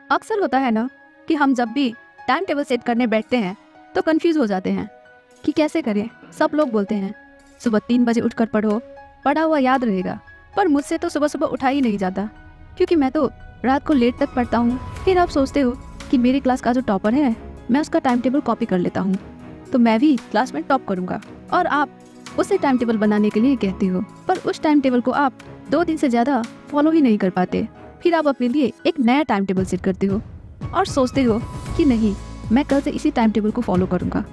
अक्सर होता है ना कि हम जब भी टाइम टेबल सेट करने बैठते हैं तो कंफ्यूज हो जाते हैं कि कैसे करें। सब लोग बोलते हैं सुबह 3 बजे उठकर पढ़ो, पढ़ा हुआ याद रहेगा। पर मुझसे तो सुबह सुबह उठा ही नहीं जाता, क्योंकि मैं तो रात को लेट तक पढ़ता हूँ। फिर आप सोचते हो कि मेरी क्लास का जो टॉपर है, मैं उसका टाइम टेबल कॉपी कर लेता हूँ तो मैं भी क्लास में टॉप करूँगा। और आप उसे टाइम टेबल बनाने के लिए कहते हो, पर उस टाइम टेबल को आप 2 दिन से ज़्यादा फॉलो ही नहीं कर पाते। फिर आप अपने लिए एक नया टाइम टेबल सेट करते हो और सोचते हो कि नहीं, मैं कल से इसी टाइम टेबल को फॉलो करूँगा,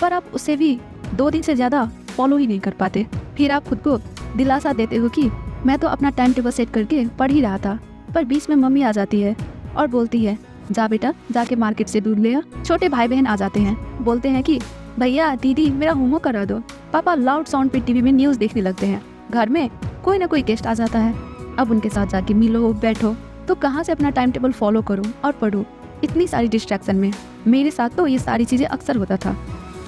पर आप उसे भी 2 दिन से ज़्यादा फॉलो ही नहीं कर पाते। फिर आप खुद को दिलासा देते हो कि मैं तो अपना टाइम टेबल सेट करके पढ़ ही रहा था, पर बीच में मम्मी आ जाती है और बोलती है जा बेटा, जाके मार्केट से दूध ले आ। छोटे भाई बहन आ जाते हैं, बोलते हैं कि भैया दीदी मेरा होमवर्क करा दो। पापा लाउड साउंड पे टीवी में न्यूज़ देखने लगते हैं। घर में कोई ना कोई गेस्ट आ जाता है, अब उनके साथ जाके मिलो बैठो, तो कहाँ से अपना टाइम टेबल फॉलो करूँ और पढ़ूँ। इतनी सारी डिस्ट्रैक्शन में मेरे साथ तो ये सारी चीज़ें अक्सर होता था।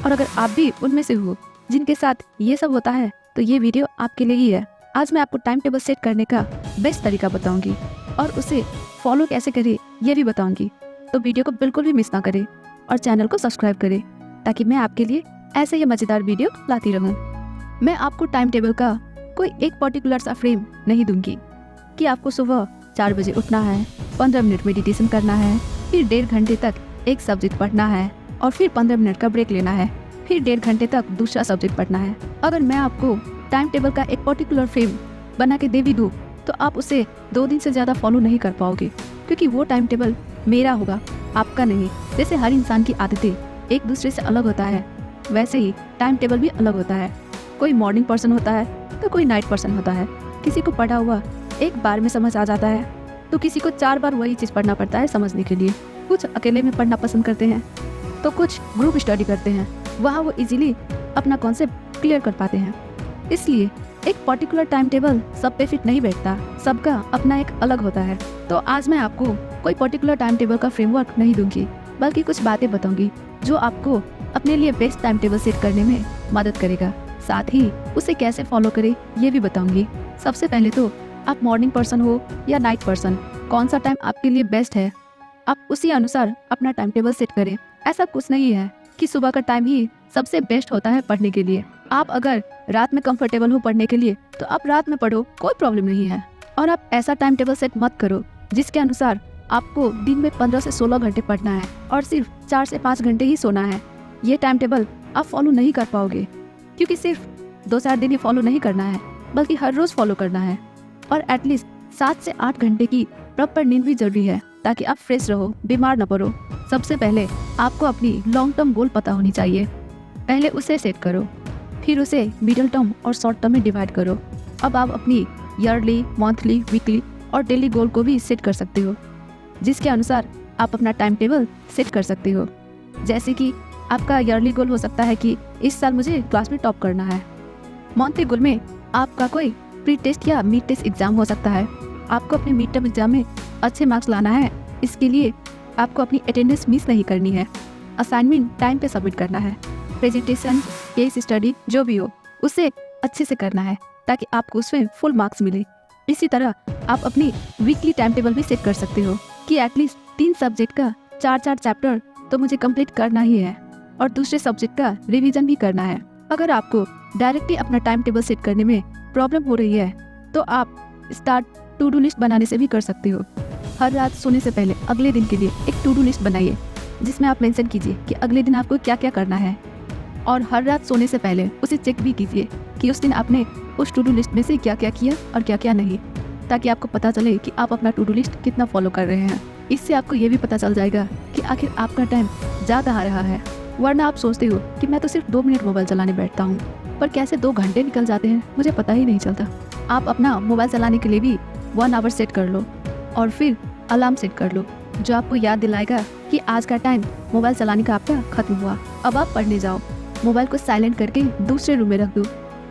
और अगर आप भी उनमें से हो जिनके साथ ये सब होता है तो ये वीडियो आपके लिए ही है। आज मैं आपको टाइम टेबल सेट करने का बेस्ट तरीका बताऊंगी और उसे फॉलो कैसे करें ये भी बताऊंगी। तो वीडियो को बिल्कुल भी मिस ना करें और चैनल को सब्सक्राइब करें, ताकि मैं आपके लिए ऐसे ही मज़ेदार वीडियो लाती रहूं। मैं आपको टाइम टेबल का कोई एक पर्टिकुलर सा फ्रेम नहीं दूंगी कि आपको सुबह 4 बजे उठना है, 15 मिनट मेडिटेशन करना है, फिर 1.5 घंटे तक एक सब्जेक्ट पढ़ना है और फिर 15 मिनट का ब्रेक लेना है, फिर 1.5 घंटे तक दूसरा सब्जेक्ट पढ़ना है। अगर मैं आपको टाइम टेबल का एक पर्टिकुलर फ्रेम बना के दे भी दूँ तो आप उसे 2 दिन से ज़्यादा फॉलो नहीं कर पाओगे, क्योंकि वो टाइम टेबल मेरा होगा, आपका नहीं। जैसे हर इंसान की आदतें एक दूसरे से अलग होता है, वैसे ही टाइम टेबल भी अलग होता है। कोई मॉर्निंग पर्सन होता है तो कोई नाइट पर्सन होता है। किसी को पढ़ा हुआ एक बार में समझ आ जाता है तो किसी को 4 बार वही चीज़ पढ़ना पड़ता है समझने के लिए। कुछ अकेले में पढ़ना पसंद करते हैं तो कुछ ग्रुप स्टडी करते हैं, वहाँ वो इजीली अपना कॉन्सेप्ट क्लियर कर पाते हैं। इसलिए एक पर्टिकुलर टाइम टेबल सब पे फिट नहीं बैठता, सबका अपना एक अलग होता है। तो आज मैं आपको कोई पर्टिकुलर टाइम टेबल का फ्रेमवर्क नहीं दूंगी, बल्कि कुछ बातें बताऊंगी जो आपको अपने लिए बेस्ट टाइम टेबल सेट करने में मदद करेगा। साथ ही उसे कैसे फॉलो करें ये भी बताऊंगी। सबसे पहले तो आप मॉर्निंग पर्सन हो या नाइट पर्सन, कौन सा टाइम आपके लिए बेस्ट है, आप उसी अनुसार अपना टाइम टेबल सेट करें। ऐसा कुछ नहीं है कि सुबह का टाइम ही सबसे बेस्ट होता है पढ़ने के लिए। आप अगर रात में कंफर्टेबल हो पढ़ने के लिए तो आप रात में पढ़ो, कोई प्रॉब्लम नहीं है। और आप ऐसा टाइम टेबल सेट मत करो जिसके अनुसार आपको दिन में 15 से 16 घंटे पढ़ना है और सिर्फ 4 से 5 घंटे ही सोना है। ये टाइम टेबल आप फॉलो नहीं कर पाओगे, क्योंकि सिर्फ 2-4 दिन ही फॉलो नहीं करना है, बल्कि हर रोज फॉलो करना है। और एटलीस्ट 7 से 8 घंटे की प्रॉपर नींद भी जरूरी है, ताकि आप फ्रेश रहो, बीमार न पड़ो। सबसे पहले आपको अपनी लॉन्ग टर्म गोल पता होनी चाहिए, पहले उसे सेट करो, फिर उसे मिडिल टर्म और शॉर्ट टर्म में डिवाइड करो। अब आप अपनी ईयरली, मंथली, वीकली और डेली गोल को भी सेट कर सकते हो, जिसके अनुसार आप अपना टाइम टेबल सेट कर सकते हो। जैसे कि आपका ईयरली गोल हो सकता है कि इस साल मुझे क्लास में टॉप करना है। मंथली गोल में आपका कोई प्री टेस्ट या मिड टेस्ट एग्जाम हो सकता है, आपको अपने मिड टर्म एग्जाम में अच्छे मार्क्स लाना है। इसके लिए आपको अपनी अटेंडेंस मिस नहीं करनी है, असाइनमेंट टाइम पे सबमिट करना है, प्रेजेंटेशन, केस स्टडी जो भी हो उसे अच्छे से करना है, ताकि आपको उसमें फुल मार्क्स मिले। इसी तरह आप अपनी वीकली टाइम टेबल भी सेट कर सकते हो कि एटलीस्ट 3 सब्जेक्ट का 4-4 चैप्टर तो मुझे कंप्लीट करना ही है और दूसरे सब्जेक्ट का रिवीजन भी करना है। अगर आपको डायरेक्टली अपना टाइम टेबल सेट करने में प्रॉब्लम हो रही है तो आप स्टार्ट टू डू लिस्ट बनाने से भी कर सकते हो। हर रात सोने से पहले अगले दिन के लिए एक टू डू लिस्ट बनाइए, जिसमें आप मेंशन कीजिए कि अगले दिन आपको क्या क्या करना है, और हर रात सोने से पहले उसे चेक भी कीजिए कि उस दिन आपने उस टू डू लिस्ट में से क्या क्या किया और क्या क्या नहीं, ताकि आपको पता चले कि आप अपना टू डू लिस्ट कितना फॉलो कर रहे हैं। इससे आपको ये भी पता चल जाएगा कि आखिर आपका टाइम जा कहाँ रहा है। वरना आप सोचते हो कि मैं तो सिर्फ 2 मिनट मोबाइल चलाने बैठता हूँ, पर कैसे 2 घंटे निकल जाते हैं मुझे पता ही नहीं चलता। आप अपना मोबाइल चलाने के लिए भी 1 आवर सेट कर लो और फिर अलार्म सेट कर लो, जो आपको याद दिलाएगा कि आज का टाइम मोबाइल चलाने का आपका खत्म हुआ, अब आप पढ़ने जाओ। मोबाइल को साइलेंट करके दूसरे रूम में रख दो,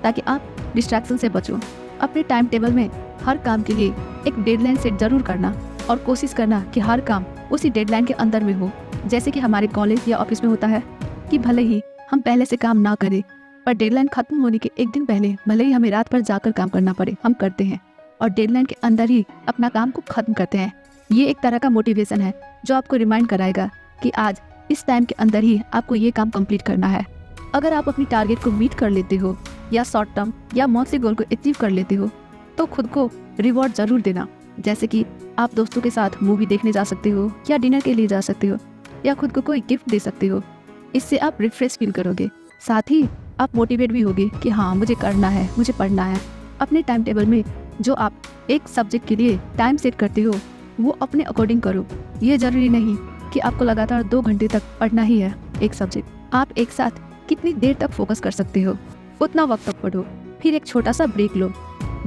ताकि आप डिस्ट्रैक्शन से बचो। अपने टाइम टेबल में हर काम के लिए एक डेडलाइन सेट जरूर करना और कोशिश करना कि हर काम उसी डेडलाइन के अंदर में हो। जैसे कि हमारे कॉलेज या ऑफिस में होता है कि भले ही हम पहले से काम ना करें, पर डेडलाइन खत्म होने के एक दिन पहले भले ही हमें रात भर जाकर काम करना पड़े, हम करते हैं और डेडलाइन के अंदर ही अपना काम को खत्म करते हैं। ये एक तरह का मोटिवेशन है जो आपको रिमाइंड कराएगा कि आज इस टाइम के अंदर ही आपको ये काम कंप्लीट करना है। अगर आप अपनी टारगेट को मीट कर लेते हो या शॉर्ट टर्म या मौसी गोल को अचीव कर लेते हो तो खुद को रिवॉर्ड जरूर देना। जैसे कि आप दोस्तों के साथ मूवी देखने जा सकते हो या डिनर के लिए जा सकते हो या खुद को कोई गिफ्ट दे सकते हो। इससे आप रिफ्रेश फील करोगे, साथ ही आप मोटिवेट भी होगे कि हाँ मुझे करना है, मुझे पढ़ना है। अपने टाइम टेबल में जो आप एक सब्जेक्ट के लिए टाइम सेट करते हो वो अपने अकॉर्डिंग करो। ये ज़रूरी नहीं कि आपको लगातार 2 घंटे तक पढ़ना ही है एक सब्जेक्ट। आप एक साथ कितनी देर तक फोकस कर सकते हो उतना वक्त तक पढ़ो, फिर एक छोटा सा ब्रेक लो।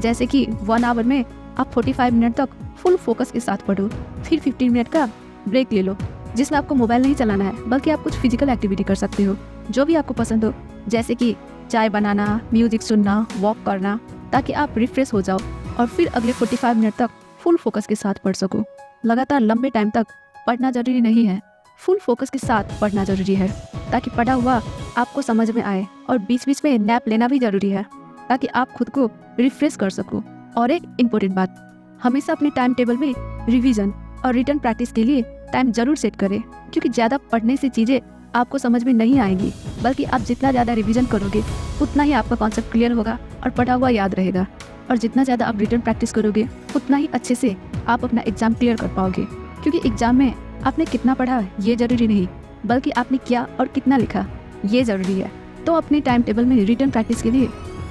जैसे कि 1 आवर में आप 45 मिनट तक फुल फोकस के साथ पढ़ो, फिर 15 मिनट का ब्रेक ले लो जिसमें आपको मोबाइल नहीं चलाना है बल्कि आप कुछ फिजिकल एक्टिविटी कर सकते हो जो भी आपको पसंद हो, जैसे कि चाय बनाना, म्यूजिक सुनना, वॉक करना, ताकि आप रिफ्रेश हो जाओ और फिर अगले 45 मिनट तक फुल फोकस के साथ पढ़ सको। लगातार लंबे टाइम तक पढ़ना जरूरी नहीं है, फुल फोकस के साथ पढ़ना जरूरी है ताकि पढ़ा हुआ आपको समझ में आए। और बीच बीच में नैप लेना भी जरूरी है ताकि आप खुद को रिफ्रेश कर सको। और एक इम्पोर्टेंट बात, हमेशा अपने टाइम टेबल में रिवीजन और रिटर्न प्रैक्टिस के लिए टाइम जरूर सेट करें, क्योंकि ज़्यादा पढ़ने से चीज़ें आपको समझ में नहीं आएंगी, बल्कि आप जितना ज़्यादा रिवीजन करोगे उतना ही आपका कॉन्सेप्ट क्लियर होगा और पढ़ा हुआ याद रहेगा। और जितना ज़्यादा आप रिटर्न प्रैक्टिस करोगे उतना ही अच्छे से आप अपना एग्ज़ाम क्लियर कर पाओगे, क्योंकि एग्ज़ाम में आपने कितना पढ़ा ये ज़रूरी नहीं, बल्कि आपने क्या और कितना लिखा ये ज़रूरी है। तो अपने टाइम टेबल में रिटर्न प्रैक्टिस के लिए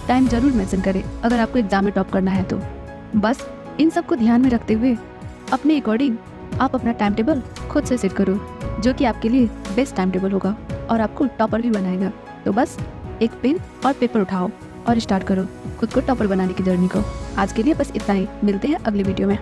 टाइम ज़रूर मेंशन करें अगर आपको एग्ज़ाम में टॉप करना है तो। बस इन सब को ध्यान में रखते हुए अपने अकॉर्डिंग आप अपना टाइम टेबल खुद से सेट करो, जो कि आपके लिए बेस्ट टाइम टेबल होगा और आपको टॉपर भी बनाएगा। तो बस एक पेन और पेपर उठाओ और स्टार्ट करो खुद को टॉपर बनाने की जर्नी को। आज के लिए बस इतना ही, मिलते हैं अगली वीडियो में।